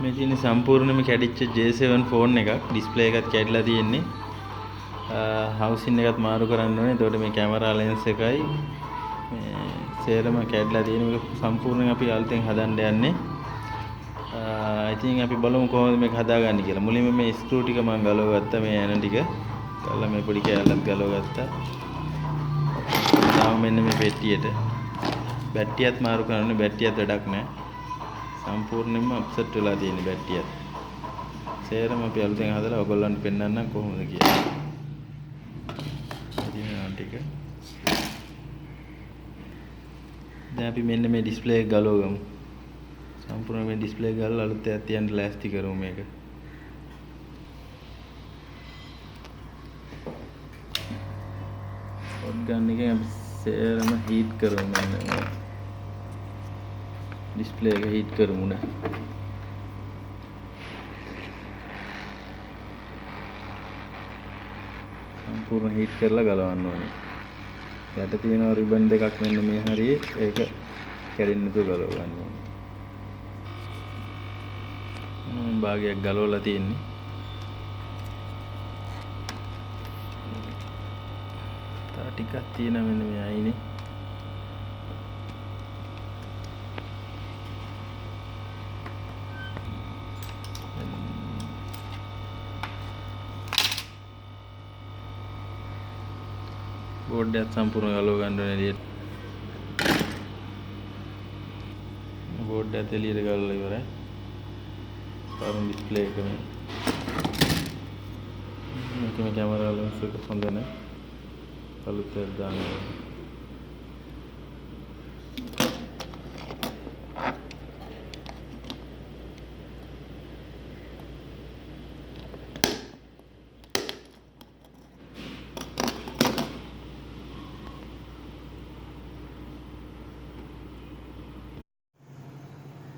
මේ තියෙන සම්පූර්ණයෙන්ම කැඩිච්ච J7 ෆෝන් එකක්. ඩිස්ප්ලේ එකත් කැඩලා තියෙන්නේ. හවුසින් එකත් මාරු කරන්න ඕනේ. එතකොට මේ කැමරා ලෙන්ස් එකයි මේ සේරම කැඩලා තියෙන මේක සම්පූර්ණයෙන් අපි අලුතෙන් හදන්න යන්නේ. ඉතින් අපි බලමු කොහොමද මේක හදාගන්නේ කියලා. මුලින්ම මේ ස්ක්‍රූ ටික මම ගලව ගත්තා. මේ ඇන ටික ගලලා මේ පොඩි කෑල්ලක් ගලව ගත්තා. තාම මෙන්න මේ පෙට්ටියට බැටරියත් මාරු කරන්න. බැටරියත් වැඩක් නැහැ. සම්පූර්ණයෙන්ම අප්සෙට් වෙලා තියෙන බැටරියත්. සේරම අපි අලුතෙන් හදලා ඔයගොල්ලන්ට පෙන්නන්නම් කොහොමද කියලා. ඉතින් ටික දැන් අපි මෙන්න මේ ඩිස්ප්ලේ එක ගලවගමු. සම්පූර්ණ මේ ඩිස්ප්ලේ එක ගලලා අලුත් එකක් තියන්න ලෑස්ති කරමු මේක. හොට් ගන් එකෙන් අපි සේරම හීට් කරමු මෙන්න මේ ඩිස්ප්ලේ එක හීට් කරමු නේ. සම්පූර්ණ හීට් කරලා ගලවන්න ඕනේ. යට තියෙන රිබන් දෙකක් මෙන්න මේ හරියේ ඒක කැඩෙන්නේ නැතුව ගලව ගන්න ඕනේ. භාගයක් ගලවලා තියෙන්නේ. තව ටිකක් තියෙනවා මෙන්න මේ අයිනේ. බෝඩ් එක සම්පූර්ණ ගලව ගන්න ඕනේ එළියට. බෝඩ් එක එළියට ගලවලා ඉවරයි. පාරම ඩිස්ප්ලේ එක මේ කැමරා ලෙන්ස් එක හොඳ නැහැ. අලුත් එකක් දාන්න ඕනේ.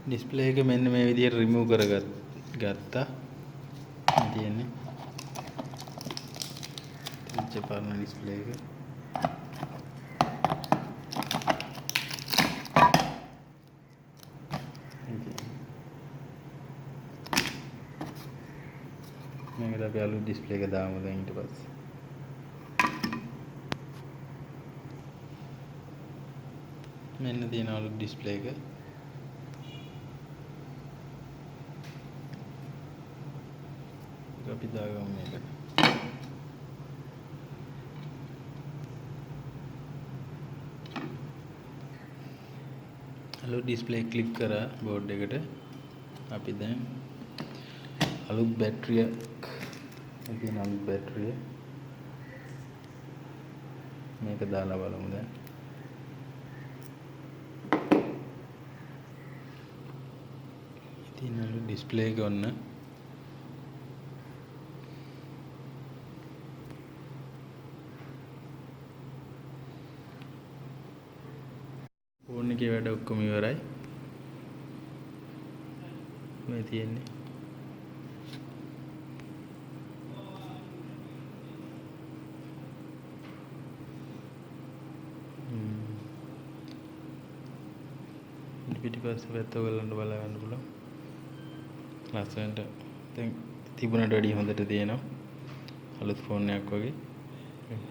ඩිස්ප්ලේ එක මෙන්න මේ විදිහට රිමූව් කරගත්තා. තියෙන්නේ පරණ ඩිස්ප්ලේ එක. මේකට අපි අලුත් ඩිස්ප්ලේ එක දාමු දැන් ඊට පස්සේ. මෙන්න තියෙන අලුත් ඩිස්ප්ලේ එක. අපි දාගමු මේකට. අලුත් ඩිස්ප්ලේ ක්ලික් කරා බෝඩ් එකට. අපි දැන් අලුත් බැටරියක් තියෙන අලුත් බැටරිය මේක දාලා බලමු දැන්. ඉතින් අලුත් ඩිස්ප්ලේ එක ඔන්න. ෆෝන් එකේ වැඩ ඔක්කොම ඉවරයි. මේ තියෙන්නේ. පිටිපස්සේ පැත්ත ඔයගලන්ට බලා ගන්න පුළුවන්. ලස්සනට දැන් තිබුණට වැඩිය හොඳට තියෙනවා. අලුත් ෆෝන් එකක් වගේ.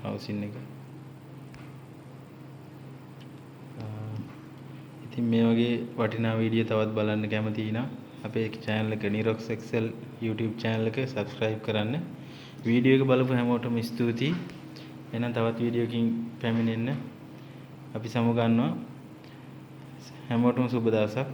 හවුසින් එක. ඉතින් මේ වගේ වටිනා වීඩියෝ තවත් බලන්න කැමති නම් අපේ channel එක Nirox Excel YouTube channel එක subscribe කරන්න. වීඩියෝ එක බලපු හැමෝටම ස්තුතියි. එහෙනම් තවත් වීඩියෝකින් පැමිණෙන්න අපි සමු ගන්නවා. හැමෝටම සුබ දවසක්.